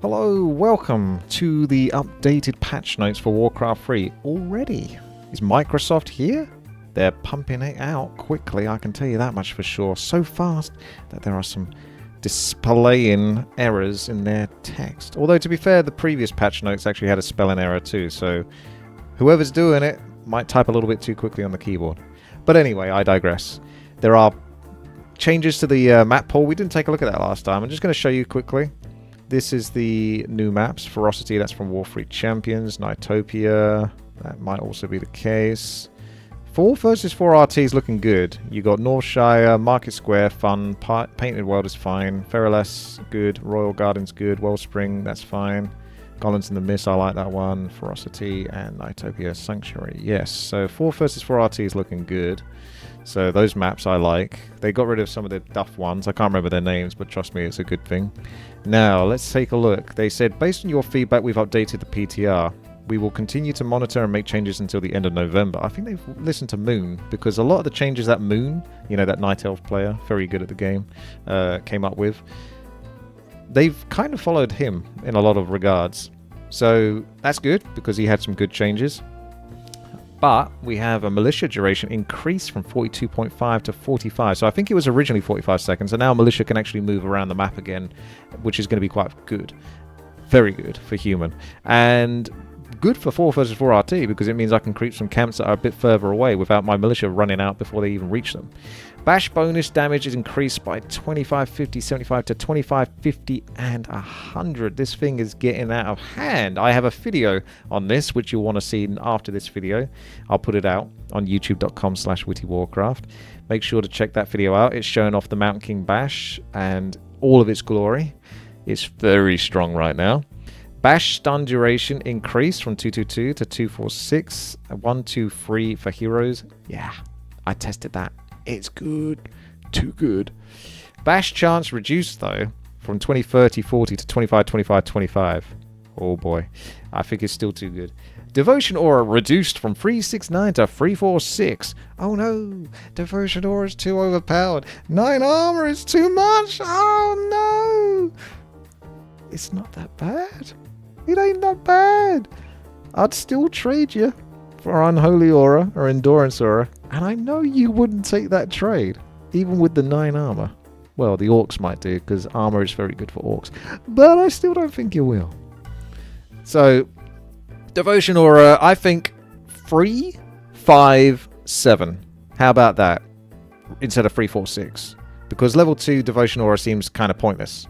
Hello, welcome to the updated patch notes for Warcraft 3. Already? Is Microsoft here? They're pumping it out quickly, I can tell you that much for sure. So fast that there are some displaying errors in their text. Although, to be fair, the previous patch notes actually had a spelling error too, so whoever's doing it might type a little bit too quickly on the keyboard. But anyway, I digress. There are changes to the map pool. We didn't take a look at that last time. I'm just going to show you quickly. This is the new maps. Ferocity, that's from Warfree Champions. Nightopia, that might also be the case. 4 versus 4 RT is looking good. You got Northshire, Market Square, fun. Painted World is fine. Feraless, good. Royal Gardens, good. Wellspring, that's fine. Golems in the Mist, I like that one. Ferocity and Nightopia Sanctuary, yes. So 4 versus 4 RT is looking good. So those maps I like. They got rid of some of the duff ones. I can't remember their names, but trust me, it's a good thing. Now, let's take a look. They said, based on your feedback, we've updated the PTR. We will continue to monitor and make changes until the end of November. I think they've listened to Moon, because a lot of the changes that Moon, you know, that Night Elf player, very good at the game, came up with, they've kind of followed him in a lot of regards. So that's good, because he had some good changes. But we have a militia duration increased from 42.5 to 45. So I think it was originally 45 seconds, and now militia can actually move around the map again, which is going to be quite good. Very good for human. And good for 4 versus 4 RT, because it means I can creep some camps that are a bit further away without my militia running out before they even reach them. Bash bonus damage is increased by 25, 50, 75 to 25, 50 and 100. This thing is getting out of hand. I have a video on this, which you'll want to see after this video. I'll put it out on youtube.com/WTiiWarcraft. Make sure to check that video out. It's showing off the Mountain King Bash and all of its glory. It's very strong right now. Bash stun duration increased from 222 to 246. 123 for heroes. Yeah, I tested that. It's good. Too good. Bash chance reduced, though, from 20, 30, 40 to 25, 25, 25. Oh, boy. I think it's still too good. Devotion aura reduced from 369 to 346. Oh, no. Devotion aura is too overpowered. 9 armor is too much. Oh, no. It's not that bad. It ain't that bad. I'd still trade you for Unholy Aura or Endurance Aura, and I know you wouldn't take that trade, even with the 9 armor. Well, the Orcs might do, because armor is very good for Orcs, but I still don't think you will. So, Devotion Aura, I think 3, 5, 7. How about that? Instead of 3, 4, 6. Because level 2 Devotion Aura seems kind of pointless.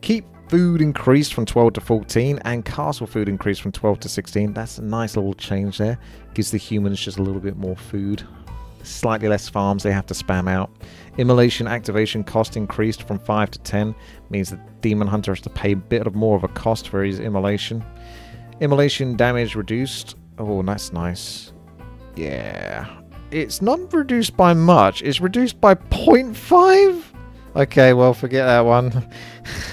Keep food increased from 12 to 14, and castle food increased from 12 to 16. That's a nice little change there. Gives the humans just a little bit more food. Slightly less farms they have to spam out. Immolation activation cost increased from 5 to 10. Means the Demon Hunter has to pay a bit of more of a cost for his immolation. Immolation damage reduced. Oh, that's nice. Yeah. It's not reduced by much. It's reduced by 0.5? Okay, well, forget that one.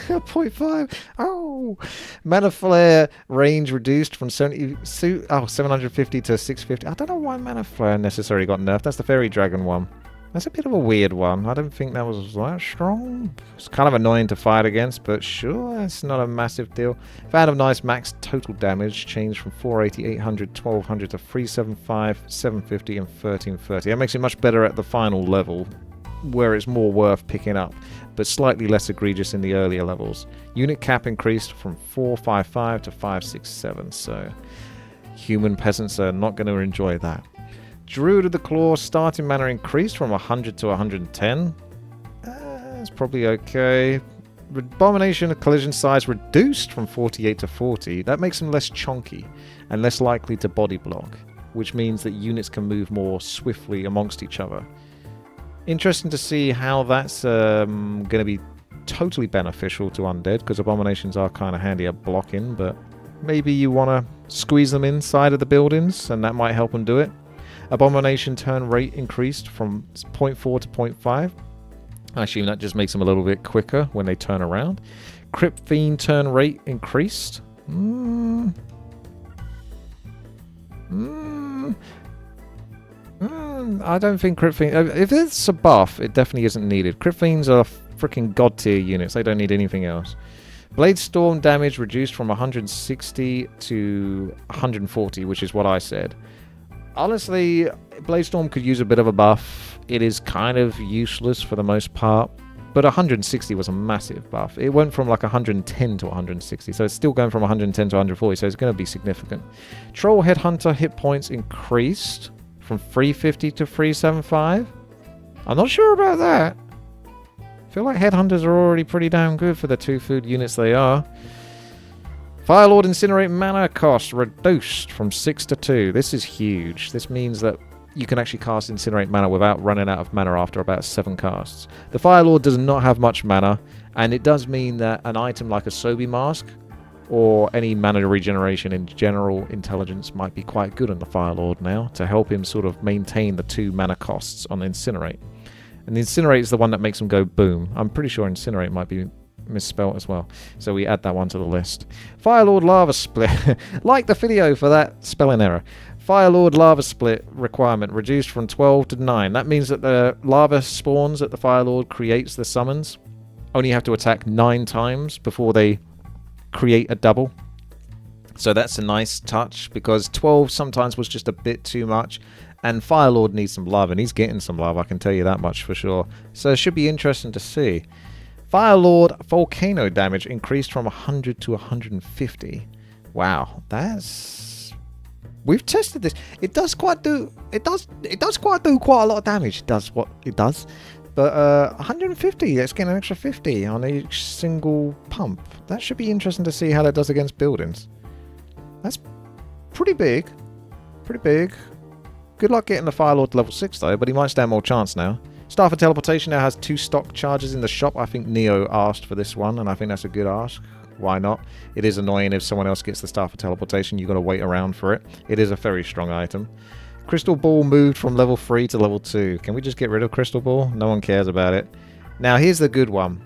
0.5. Oh. Mana Flare range reduced from 750 to 650. I don't know why Mana Flare necessarily got nerfed. That's the Fairy Dragon one. That's a bit of a weird one. I don't think that was that strong. It's kind of annoying to fight against, but sure, it's not a massive deal. Phantom Knight's max total damage changed from 480, 800, 1200 to 375, 750, and 1330. That makes it much better at the final level, where it's more worth picking up, but slightly less egregious in the earlier levels. Unit cap increased from 455 to 567, so human peasants are not going to enjoy that. Druid of the Claw starting mana increased from 100 to 110. It's probably okay. Abomination collision size reduced from 48 to 40. That makes them less chunky and less likely to body block, which means that units can move more swiftly amongst each other. Interesting to see how that's going to be totally beneficial to undead, because abominations are kind of handy at blocking, but maybe you want to squeeze them inside of the buildings, and that might help them do it. Abomination turn rate increased from 0.4 to 0.5. I assume that just makes them a little bit quicker when they turn around. Crypt Fiend turn rate increased. I don't think Crypt Fiend... If it's a buff, it definitely isn't needed. Crypt Fiends are freaking god tier units. They don't need anything else. Blade Storm damage reduced from 160 to 140, which is what I said. Honestly, Blade Storm could use a bit of a buff. It is kind of useless for the most part, but 160 was a massive buff. It went from like 110 to 160, so it's still going from 110 to 140, so it's going to be significant. Troll Headhunter hit points increased from 350 to 375. I'm not sure about that. I feel like Headhunters are already pretty damn good for the 2 food units they are. Firelord Incinerate mana cost reduced from 6 to 2. This is huge. This means that you can actually cast Incinerate mana without running out of mana after about 7 casts. The Firelord does not have much mana, and it does mean that an item like a Sobi Mask or any mana regeneration in general intelligence might be quite good on the Firelord now to help him sort of maintain the 2 mana costs on Incinerate. And the Incinerate is the one that makes him go boom. I'm pretty sure Incinerate might be misspelled as well, so we add that one to the list. Firelord Lava Split. Like the video for that spelling error. Firelord Lava Split requirement reduced from 12 to 9. That means that the lava spawns that the Firelord creates, the summons, only have to attack 9 times before they create a double. So that's a nice touch, because 12 sometimes was just a bit too much, and Firelord needs some love, and he's getting some love, I can tell you that much for sure. So it should be interesting to see. Firelord Volcano damage increased from 100 to 150. Wow, that's... We've tested this. It does quite do... It does quite do quite a lot of damage. It does what it does. But 150, let's get an extra 50 on each single pump. That should be interesting to see how that does against buildings. That's pretty big. Pretty big. Good luck getting the Firelord to level 6 though, but he might stand more chance now. Staff of Teleportation now has 2 stock charges in the shop. I think Neo asked for this one, and I think that's a good ask. Why not? It is annoying if someone else gets the Staff of Teleportation. You've got to wait around for it. It is a very strong item. Crystal Ball moved from level 3 to level 2. Can we just get rid of Crystal Ball? No one cares about it. Now, here's the good one.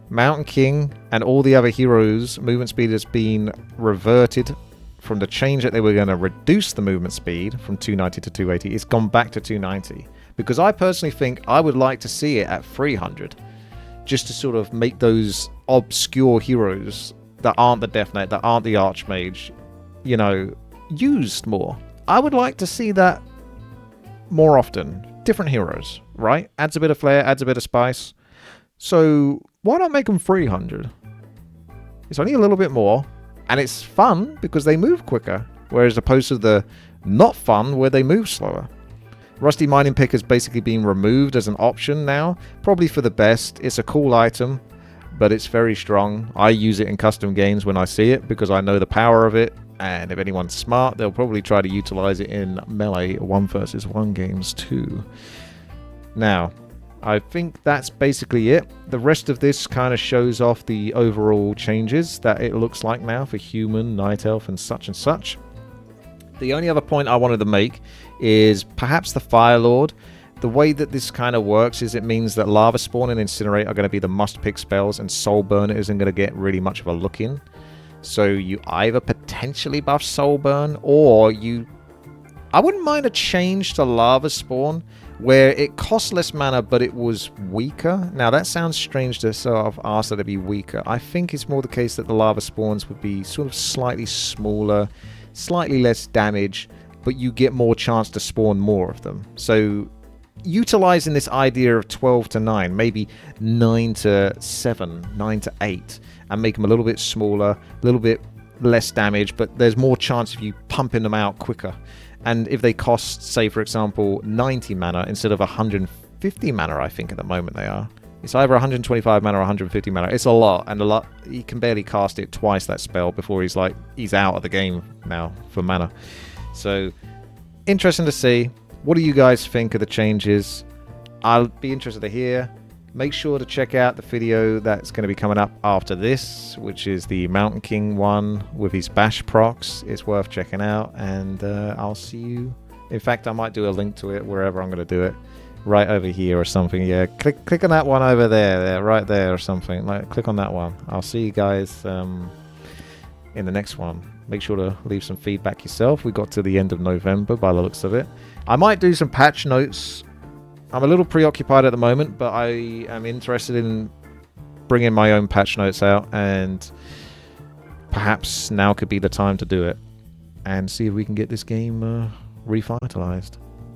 Mountain King and all the other heroes' movement speed has been reverted from the change that they were going to reduce the movement speed from 290 to 280. It's gone back to 290. Because I personally think I would like to see it at 300. Just to sort of make those obscure heroes that aren't the Death Knight, that aren't the Archmage, you know, used more. I would like to see that more often. Different heroes, right? Adds a bit of flair, adds a bit of spice. So why not make them 300? It's only a little bit more. And it's fun because they move quicker. Whereas opposed to the not fun where they move slower. Rusty Mining Pick has basically been removed as an option now. Probably for the best. It's a cool item, but it's very strong. I use it in custom games when I see it because I know the power of it. And if anyone's smart, they'll probably try to utilize it in melee 1 versus 1 games too. Now, I think that's basically it. The rest of this kind of shows off the overall changes that it looks like now for human, night elf, and such and such. The only other point I wanted to make is perhaps the Firelord. The way that this kind of works is it means that Lava Spawn and Incinerate are going to be the must-pick spells, and Soul Burn isn't going to get really much of a look in. So you either potentially buff Soul Burn, or you... I wouldn't mind a change to Lava Spawn, where it costs less mana, but it was weaker. Now, that sounds strange to sort of ask that it be weaker. I think it's more the case that the Lava Spawns would be sort of slightly smaller, slightly less damage, but you get more chance to spawn more of them. So utilizing this idea of 12 to 9, maybe 9 to 7, 9 to 8, and make them a little bit smaller, a little bit less damage, but there's more chance of you pumping them out quicker. And if they cost, say, for example, 90 mana instead of 150 mana, I think at the moment they are. It's either 125 mana or 150 mana. It's a lot, and a lot. He can barely cast it twice, that spell, before he's out of the game now for mana. So, interesting to see. What do you guys think of the changes? I'll be interested to hear. Make sure to check out the video that's going to be coming up after this, which is the Mountain King one with his bash procs. It's worth checking out, and I'll see you. In fact, I might do a link to it wherever I'm going to do it. Right over here or something. Yeah, click on that one over there, right there or something. Click on that one. I'll see you guys in the next one. Make sure to leave some feedback yourself. We got to the end of November by the looks of it. I might do some patch notes. I'm a little preoccupied at the moment, but I am interested in bringing my own patch notes out, and perhaps now could be the time to do it and see if we can get this game revitalized.